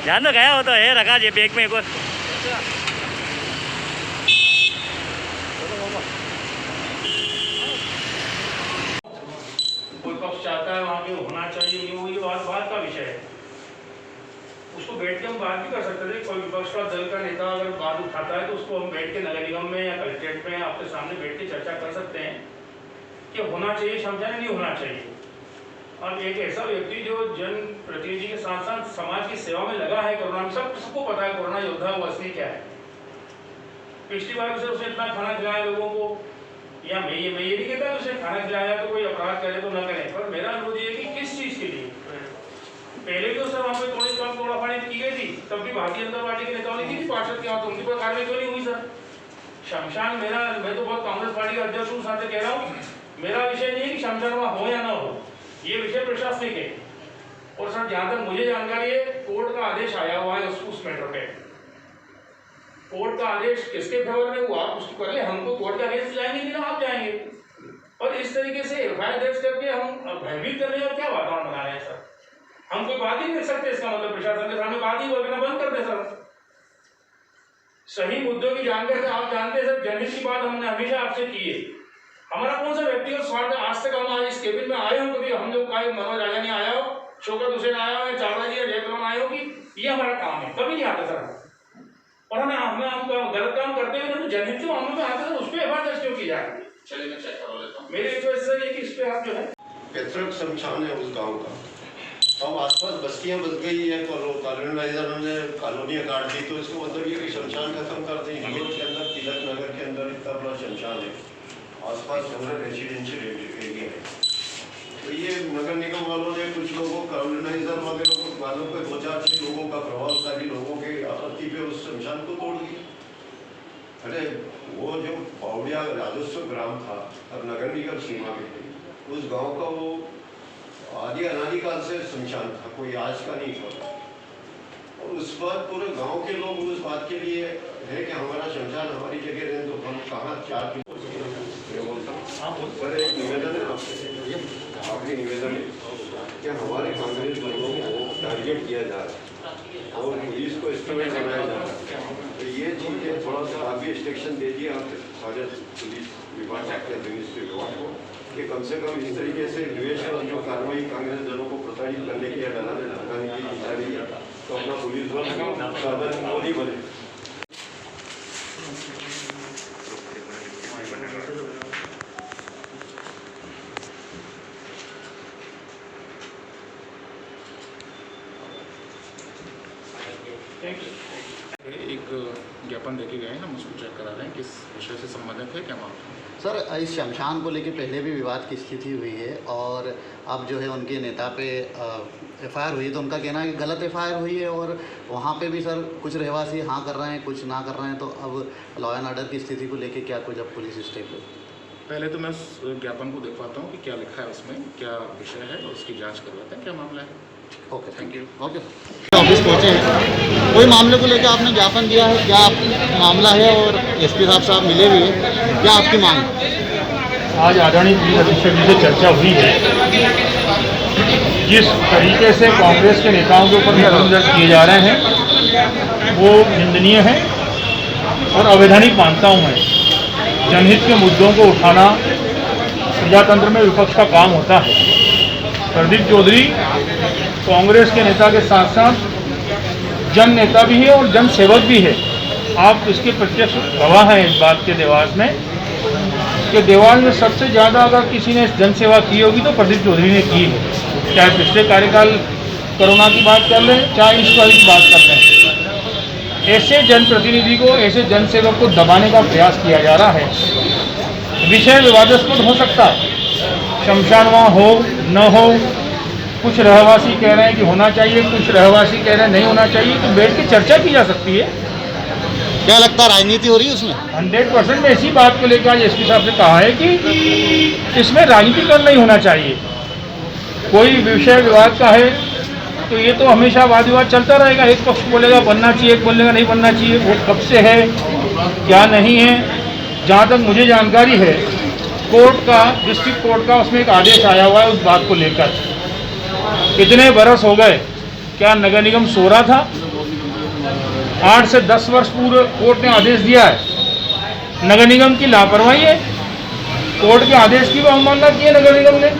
ध्यान तो गया हो तो है रखा जे बैग में कोई पक्ष चाहता है वहाँ पे होना चाहिए, ये वो बात का विषय है। उसको बैठ के हम बात भी कर सकते थे। कोई विपक्ष का दल का नेता अगर बात उठाता है तो उसको हम बैठ के नगर निगम में या कलेक्ट्रेट में आपके सामने बैठ के चर्चा कर सकते हैं कि होना चाहिए शमशान, नहीं होना चाहिए। अब एक ऐसा व्यक्ति जो जन प्रतिनिधि के साथ साथ समाज की सेवा में लगा है, कोरोना में सबको पता है कोरोना योद्धा वो असली क्या है। पिछली बार उसने इतना खाना खिलाया लोगों को, या मैं ये नहीं कहता उसे खाना खिलाया तो कोई अपराध करे तो न करे, पर मेरा अनुरोध ये कि किस चीज के लिए। पहले भी सर वहाँ पे तोड़ाफाड़ी की गई थी, तब भी भारतीय जनता पार्टी के नेताओं ने की थी पार्षद के हाथ, उनकी पर कार्रवाई क्यों नहीं हुई सर? शमशान मैं तो बहुत कांग्रेस पार्टी का अध्यक्ष हूँ, साथ कह रहा हूँ, मेरा विषय नहीं है कि शमशान वहाँ हो या ना हो, ये विषय प्रशासनिक है। और सर जहाँ तक मुझे जानकारी है कोर्ट का आदेश आया हुआ है उस मैटर पे। कोर्ट का आदेश किसके फेवर में हुआ उसकी पहले हमको कोर्ट का आदेश जाएंगे कि ना आप जाएंगे। और इस तरीके से एफआईआर दर्ज करके हम भयभीत कर रहे हैं और क्या वातावरण बना रहे हैं सर। हम कोई बात ही नहीं कर सकते, इसका मतलब प्रशासन के सामने बात ही बोलना बंद कर दे सर। सही मुद्दों की जानकारी से आप जानते हैं सर, जनहित की बात हमने हमेशा आपसे की है। हमारा कौन सा व्यक्तिगत स्वार्थ है? आज तक हम इस केबिन में आए हो कभी हम लोग का मनोज राजा नहीं आया हो, शौकत हुसैन आया हो, चावला जी या जयप्रम आए हो कि ये हमारा काम है, कभी नहीं आता सर। और हम गलत काम करते हैं तो जनहित के मामलों में आते हैं उस पर एफआईआर दर्ज क्यों की जाए? चलिए मैं चेक करवा लेता हूँ। मेरी रिक्वेस्ट सर ये कि इस पे आप जो है पैतृक शमशान है उस गांव का, अब आसपास बस्तियां बस गई है, कॉलोनाइजर ने कॉलोनियां काट दी, तो इसका मतलब ये कि शमशान खत्म कर दें। हिंदुओं के अंदर तिलक नगर के अंदर इतना बड़ा शमशान है, आसपास पूरा रेजिडेंशियल एरिया है। तो ये नगर निगम वालों ने कुछ लोगों कॉलोनाइजर वगैरह वालों को 2-4 लोगों का प्रभावशाली लोगों के आपत्ति पे उस शमशान को तोड़ दिया। अरे वो जो पावड़िया राजस्व ग्राम था और नगर निगम सीमा में थी, उस गांव का वो आदि अनादिकाल से शमशान था, कोई आज का नहीं था। और उस बात पूरे गांव के लोग उस बात के लिए है कि हमारा शमशान हमारी जगह रहे, तो हम कहाँ 4 किलो बोलता हूँ। पर एक निवेदन है आपसे, आखिरी निवेदन है कि हमारे कांग्रेस लोगों को टारगेट किया जा रहा है और पुलिस को इंस्ट्रूमेंट बनाया जा रहा है। तो ये चीज़ें थोड़ा सा आप भी इंस्ट्रक्शन दे दिए आप सारे पुलिस विभाग के मिनिस्ट्री विभाग को कि कम से कम इस तरीके से द्वेष और जो कार्रवाई कांग्रेस दलों को प्रताड़ित करने की या डराने धमकाने की जा रही है, तो अपना पुलिस बल साधन वो नहीं बने। एक ज्ञापन देके गए हैं, हम उसको चेक करा रहे हैं किस विषय से संबंधित है, क्या मामला। सर इस शमशान को लेकर पहले भी विवाद की स्थिति हुई है और अब जो है उनके नेता पे एफआईआर हुई, तो उनका कहना है कि गलत एफआईआर हुई है और वहाँ पे भी सर कुछ रहवासी हाँ कर रहे हैं कुछ ना कर रहे हैं। तो अब लॉ एंड ऑर्डर की स्थिति को लेकर क्या कुछ अब पुलिस स्टेप है? पहले तो मैं उस ज्ञापन को दिखवाता हूँ कि क्या लिखा है उसमें, क्या विषय है, और उसकी जाँच करवाते हैं क्या मामला है। Okay, thank you. Okay sir. Office पहुँचे हैं, कोई मामले को लेकर आपने ज्ञापन दिया है, क्या मामला है? और एसपी साहब मिले भी हैं, क्या आपकी मांग? आज आदरणीय पुलिस अधीक्षक जी से चर्चा हुई है। जिस तरीके से कांग्रेस के नेताओं के ऊपर मुकदमे दर्ज किए जा रहे हैं वो निंदनीय है और अवैधानिक मानता हूँ मैं। जनहित के मुद्दों को उठाना प्रजातंत्र में विपक्ष का काम होता है। प्रदीप चौधरी कांग्रेस के नेता के साथ साथ जन नेता भी है और जन सेवक भी है। आप इसके प्रत्यक्ष गवाह हैं इस बात के देवास में कि देवास में सबसे ज़्यादा अगर किसी ने जन सेवा की होगी तो प्रदीप चौधरी ने की है। चाहे पिछले कार्यकाल कोरोना की बात कर लें, चाहे इस बार की बात कर लें। ऐसे जनप्रतिनिधि को, ऐसे जन सेवक को दबाने का प्रयास किया जा रहा है। विषय विवादास्पद हो सकता है, शमशान वहाँ हो न हो, कुछ रहवासी कह रहे हैं कि होना चाहिए, कुछ रहवासी कह रहे हैं नहीं होना चाहिए, तो बैठ के चर्चा की जा सकती है। क्या लगता है राजनीति हो रही है उसमें? 100% में इसी बात को लेकर आज एसपी साहब ने कहा है कि इसमें राजनीतिकरण नहीं होना चाहिए। कोई विषय विवाद का है तो ये तो हमेशा वाद विवाद चलता रहेगा। एक पक्ष बोलेगा बनना चाहिए, एक बोलेगा नहीं बनना चाहिए। वो कब से है क्या नहीं है, जहाँ तक मुझे जानकारी है कोर्ट का, डिस्ट्रिक्ट कोर्ट का उसमें एक आदेश आया हुआ है उस बात को लेकर। इतने बरस हो गए, क्या नगर निगम सो रहा था? 8 से 10 वर्ष पूर्व कोर्ट ने आदेश दिया है, नगर निगम की लापरवाही है, कोर्ट के आदेश की भी अवमानना की है नगर निगम ने,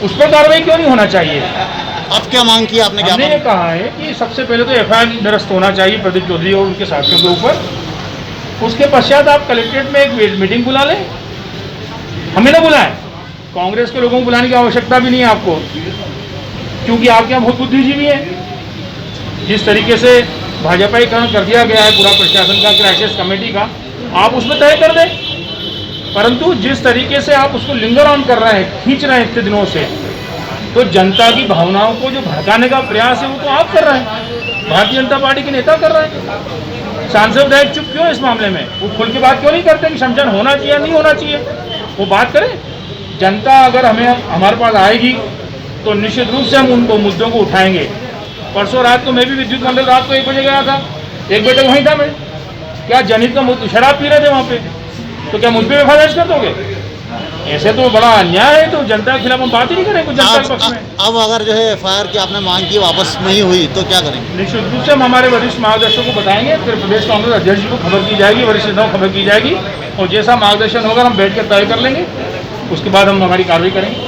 उस पर कार्रवाई क्यों नहीं होना चाहिए? अब क्या मांग की आपने? हमने ये कहा है कि सबसे पहले तो एफआईआर निरस्त होना चाहिए प्रदीप चौधरी और उनके साथियों के ऊपर। उसके पश्चात आप कलेक्ट्रेट में एक मीटिंग बुला लें, हमें ना बुलाएं, कांग्रेस के लोगों को बुलाने की आवश्यकता भी नहीं है आपको, क्योंकि आपके यहाँ बहुत बुद्धिजीवी हैं। जिस तरीके से भाजपाईकरण कर दिया गया है पूरा प्रशासन का, क्राइसिस कमेटी का, आप उसमें तय कर दें। परंतु जिस तरीके से आप उसको लिंगर ऑन कर रहे हैं, खींच रहे हैं इतने दिनों से, तो जनता की भावनाओं को जो भड़काने का प्रयास है वो तो आप कर रहे हैं, भारतीय जनता पार्टी के नेता कर रहे हैं। सांसद विधायक चुप क्यों है इस मामले में? वो खुल के बात क्यों नहीं करते कि शमशान होना चाहिए या नहीं होना चाहिए? वो बात करें। जनता अगर हमारे पास आएगी तो निश्चित रूप से हम उनको मुद्दों को उठाएंगे। परसों रात को मैं भी विद्युत मंडल रात को 1 बजे गया था, 1 बजे तक वहीं था मैं। क्या जनहित का शराब पी रहे थे वहाँ पे, तो क्या मुझ पर एफआईआर दर्ज कर दोगे? ऐसे तो बड़ा अन्याय है, तो जनता के खिलाफ हम बात ही नहीं करें कुछ जनता के पक्ष में। अब अगर जो है एफआईआर की आपने मांग की वापस नहीं हुई तो क्या करेंगे? निश्चित रूप से हम हमारे वरिष्ठ मार्गदर्शक को बताएंगे, फिर प्रदेश कांग्रेस अध्यक्ष जी को खबर की जाएगी, वरिष्ठ नेताओं को खबर की जाएगी, और जैसा मार्गदर्शन होगा हम बैठ कर तय कर लेंगे, उसके बाद हम हमारी कार्रवाई करेंगे।